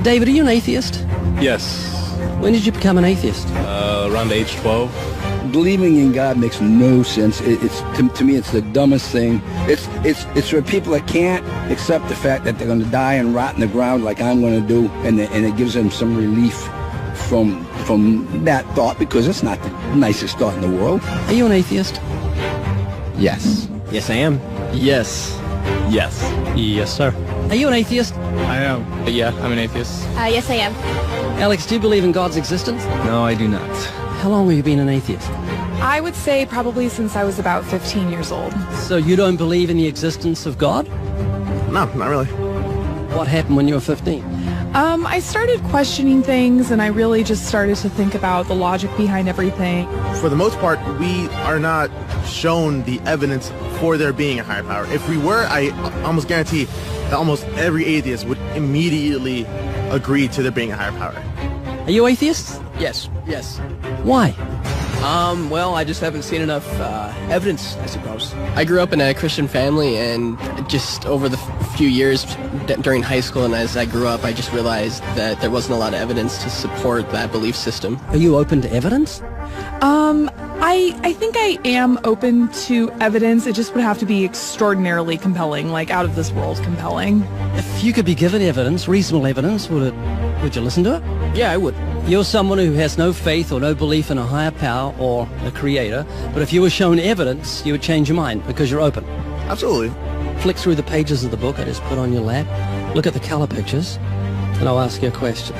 David, are you an atheist? Yes. When did you become an atheist? Around age 12. Believing in God makes no sense. It's to me, it's the dumbest thing. It's for people that can't accept the fact that they're going to die and rot in the ground like I'm going to do, and it gives them some relief from that thought, because it's not the nicest thought in the world. Are you an atheist? Yes. Yes, I am. Yes. Yes. Yes, sir. Are you an atheist? I am. Yeah, I'm an atheist. Yes, I am. Alex, do you believe in God's existence? No, I do not. How long have you been an atheist? I would say probably since I was about 15 years old. So you don't believe in the existence of God? No, not really. What happened when you were 15? I started questioning things, and I really just started to think about the logic behind everything. For the most part, we are not shown the evidence for there being a higher power. If we were, I almost guarantee that almost every atheist would immediately agree to there being a higher power. Are you atheists? Yes. Yes. Why? Well, I just haven't seen enough evidence, I suppose. I grew up in a Christian family, and just over the few years during high school and as I grew up, I just realized that there wasn't a lot of evidence to support that belief system. Are you open to evidence? I think I am open to evidence. It just would have to be extraordinarily compelling, like out of this world compelling. If you could be given evidence, reasonable evidence, would you listen to it? Yeah, I would. You're someone who has no faith or no belief in a higher power or a creator, but if you were shown evidence, you would change your mind because you're open. Absolutely. Flick through the pages of the book I just put on your lap, look at the color pictures, and I'll ask you a question.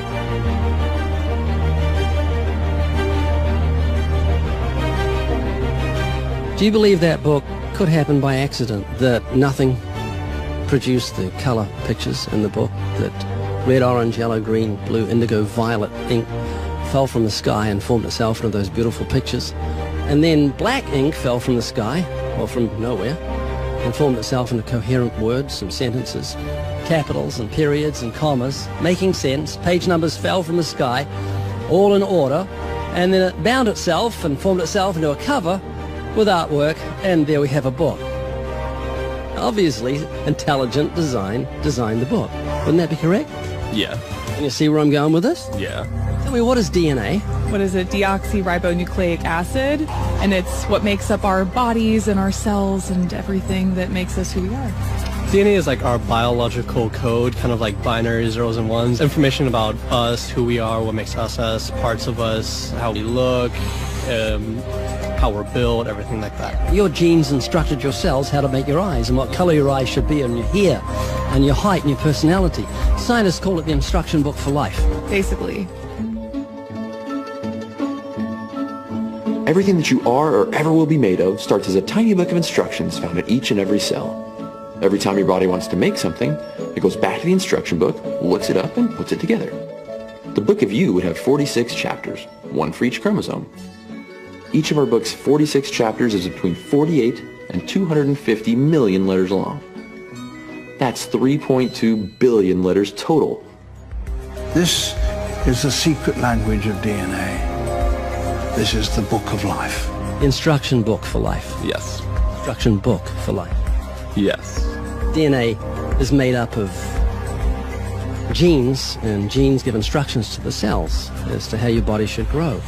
Do you believe that book could happen by accident, that nothing produced the color pictures in the book, that red, orange, yellow, green, blue, indigo, violet ink fell from the sky and formed itself into those beautiful pictures, and then black ink fell from the sky, or from nowhere, and formed itself into coherent words and sentences, capitals and periods and commas, making sense, page numbers fell from the sky, all in order, and then it bound itself and formed itself into a cover with artwork, and there we have a book. Obviously, intelligent design designed the book. Wouldn't that be correct? Yeah. Can you see where I'm going with this? Yeah. Tell me, what is DNA? What is it? Deoxyribonucleic acid, and it's what makes up our bodies and our cells and everything that makes us who we are. DNA is like our biological code, kind of like binary zeros and ones. Information about us, who we are, what makes us us, parts of us, how we look, how we're built, everything like that. Your genes instructed your cells how to make your eyes and what color your eyes should be, and your hair and your height and your personality. Scientists call it the instruction book for life. Basically. Everything that you are or ever will be made of starts as a tiny book of instructions found in each and every cell. Every time your body wants to make something, it goes back to the instruction book, looks it up, and puts it together. The book of you would have 46 chapters, one for each chromosome. Each of our book's 46 chapters is between 48 and 250 million letters long. That's 3.2 billion letters total. This is the secret language of DNA. This is the book of life. Instruction book for life. Yes. Instruction book for life. Yes. DNA is made up of genes, and genes give instructions to the cells as to how your body should grow.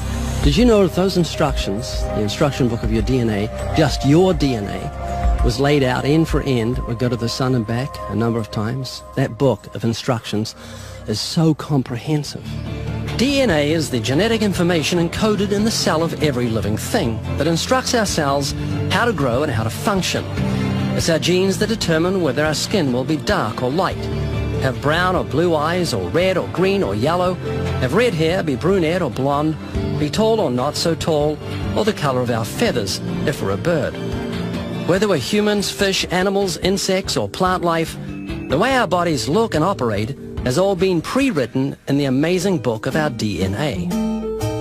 Did you know that those instructions, the instruction book of your DNA, just your DNA, was laid out end for end, would go to the sun and back a number of times? That book of instructions is so comprehensive. DNA is the genetic information encoded in the cell of every living thing that instructs our cells how to grow and how to function. It's our genes that determine whether our skin will be dark or light, have brown or blue eyes, or red or green or yellow, have red hair, be brunette or blonde, be tall or not so tall, or the color of our feathers if we're a bird. Whether we're humans, fish, animals, insects, or plant life, the way our bodies look and operate has all been pre-written in the amazing book of our DNA.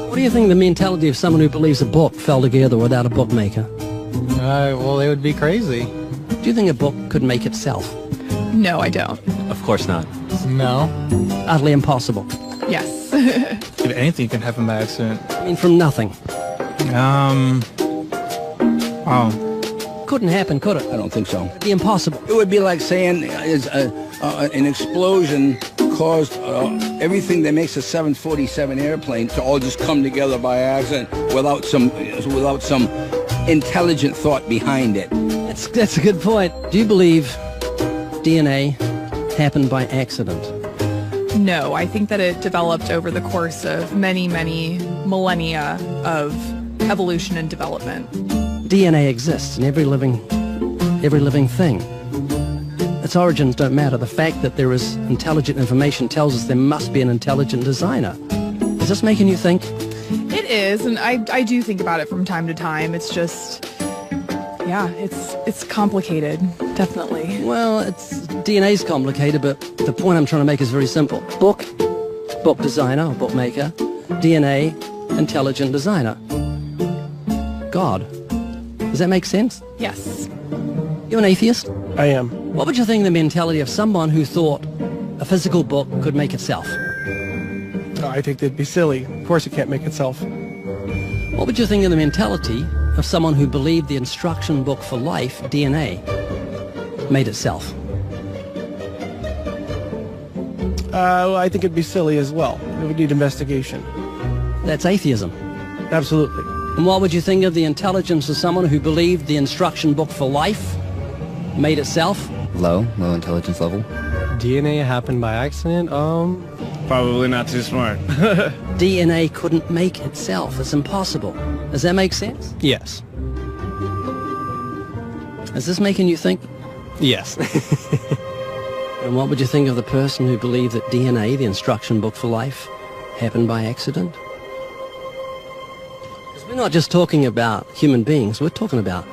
What do you think of the mentality of someone who believes a book fell together without a bookmaker? Well, they would be crazy. Do you think a book could make itself? No, I don't. Of course not. No. Utterly impossible. Yes. If anything can happen by accident. I mean, from nothing. Couldn't happen, could it? I don't think so. It'd be impossible. It would be like saying an explosion caused everything that makes a 747 airplane to all just come together by accident without some intelligent thought behind it. That's a good point. Do you believe DNA happened by accident? No, I think that it developed over the course of many, many millennia of evolution and development. DNA exists in every living thing. Its origins don't matter. The fact that there is intelligent information tells us there must be an intelligent designer. Is this making you think? It is, and I do think about it from time to time. It's just, yeah, it's complicated, definitely. Well, DNA's complicated, but the point I'm trying to make is very simple. Book designer, or bookmaker, DNA, intelligent designer. God. Does that make sense? Yes. You're an atheist? I am. What would you think of the mentality of someone who thought a physical book could make itself? I think they'd be silly. Of course it can't make itself. What would you think of the mentality of someone who believed the instruction book for life, DNA, made itself? I think it'd be silly as well. It would need investigation. That's atheism. Absolutely. And what would you think of the intelligence of someone who believed the instruction book for life made itself? Low intelligence level. DNA happened by accident? Probably not too smart. DNA couldn't make itself. It's impossible. Does that make sense? Yes. Is this making you think? Yes. And what would you think of the person who believed that DNA, the instruction book for life, happened by accident? Because we're not just talking about human beings, we're talking about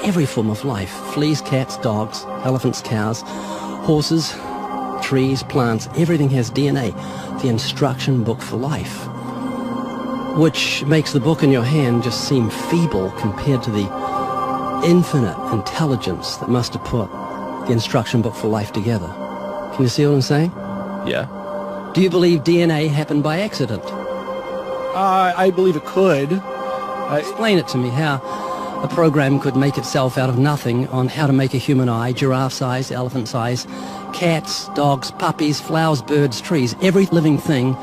every form of life. Fleas, cats, dogs, elephants, cows, horses, trees, plants, everything has DNA, the instruction book for life, which makes the book in your hand just seem feeble compared to the infinite intelligence that must have put the instruction book for life together. Can you see what I'm saying? Yeah. Do you believe DNA happened by accident? I believe it could. Explain it to me, how a program could make itself out of nothing on how to make a human eye, giraffe size, elephant size, cats, dogs, puppies, flowers, birds, trees. Every living thing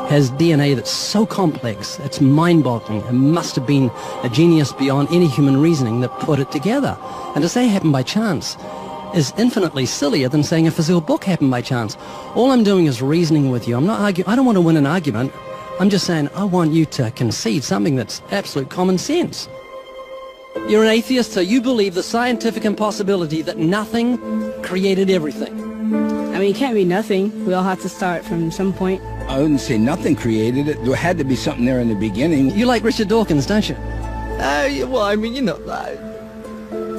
has DNA that's so complex, it's mind-boggling. It must have been a genius beyond any human reasoning that put it together. And to say it happened by chance is infinitely sillier than saying a physical book happened by chance. All I'm doing is reasoning with you. I'm not arguing. I don't want to win an argument. I'm just saying I want you to concede something that's absolute common sense. You're an atheist, so you believe the scientific impossibility that nothing created everything. I mean, it can't be nothing. We all have to start from some point. I wouldn't say nothing created it. There had to be something there in the beginning. You like Richard Dawkins, don't you? Well, I mean, you know,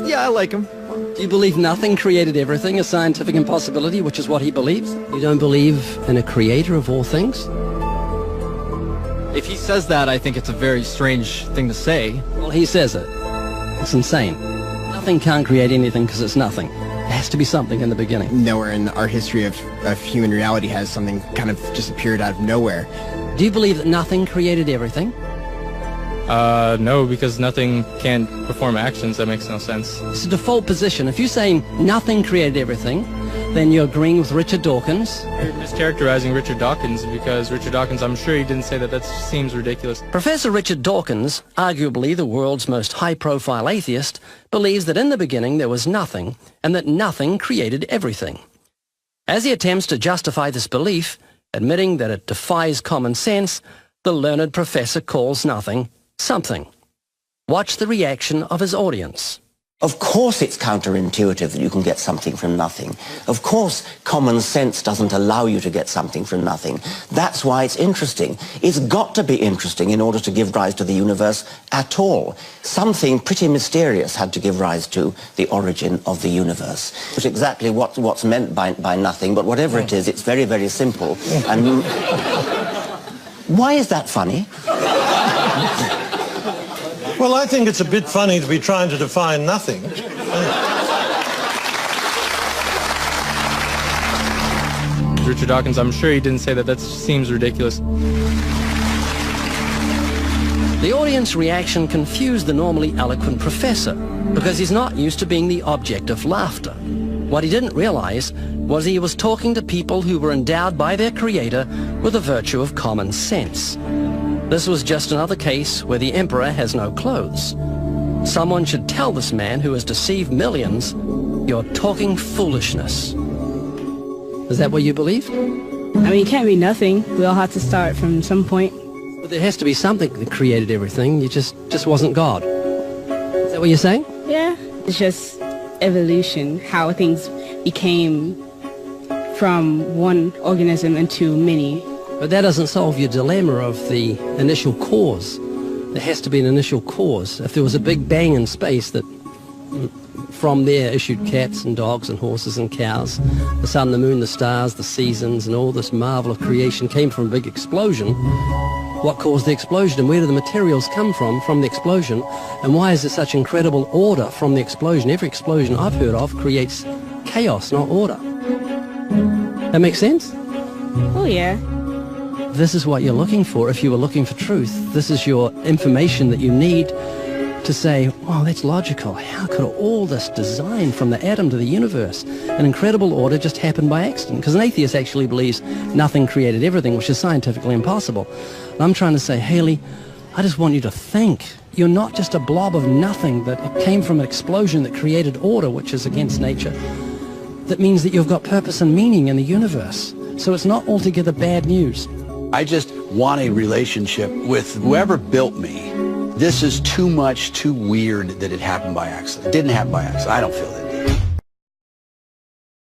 yeah, I like him. Do you believe nothing created everything, a scientific impossibility, which is what he believes? You don't believe in a creator of all things? If he says that, I think it's a very strange thing to say. Well, he says it. It's insane. Nothing can't create anything because it's nothing. There has to be something in the beginning. Nowhere in our history of human reality has something kind of just appeared out of nowhere. Do you believe that nothing created everything? No, because nothing can perform actions. That makes no sense. It's a default position. If you're saying nothing created everything, then you're agreeing with Richard Dawkins. You're mischaracterizing Richard Dawkins, because Richard Dawkins, I'm sure he didn't say that. That seems ridiculous. Professor Richard Dawkins, arguably the world's most high-profile atheist, believes that in the beginning there was nothing, and that nothing created everything. As he attempts to justify this belief, admitting that it defies common sense, the learned professor calls nothing something. Watch the reaction of his audience. Of course it's counterintuitive that you can get something from nothing. Of course common sense doesn't allow you to get something from nothing. That's why it's interesting. It's got to be interesting in order to give rise to the universe at all. Something pretty mysterious had to give rise to the origin of the universe. Which is exactly what's meant by nothing, but whatever it is, it's very, very simple. And why is that funny? Well, I think it's a bit funny to be trying to define nothing. Richard Dawkins, I'm sure he didn't say that. That seems ridiculous. The audience reaction confused the normally eloquent professor because he's not used to being the object of laughter. What he didn't realize was he was talking to people who were endowed by their creator with the virtue of common sense. This was just another case where the emperor has no clothes. Someone should tell this man who has deceived millions, "You're talking foolishness." Is that what you believe? I mean, it can't be nothing. We all have to start from some point. But there has to be something that created everything. You just wasn't God. Is that what you're saying? Yeah. It's just evolution, how things became from one organism into many. But that doesn't solve your dilemma of the initial cause. There has to be an initial cause. If there was a big bang in space that from there issued cats and dogs and horses and cows, the sun, the moon, the stars, the seasons, and all this marvel of creation came from a big explosion, what caused the explosion, and where do the materials come from the explosion, and why is there such incredible order from the explosion? Every explosion I've heard of creates chaos, not order. That makes sense? Oh, yeah. This is what you're looking for. If you were looking for truth, this is your information that you need to say, oh, that's logical. How could all this design from the atom to the universe, an incredible order, just happen by accident? Because an atheist actually believes nothing created everything, which is scientifically impossible. And I'm trying to say, Haley, I just want you to think. You're not just a blob of nothing that came from an explosion that created order, which is against nature. That means that you've got purpose and meaning in the universe. So it's not altogether bad news. I just want a relationship with whoever built me. This is too much, too weird that it happened by accident. It didn't happen by accident. I don't feel that.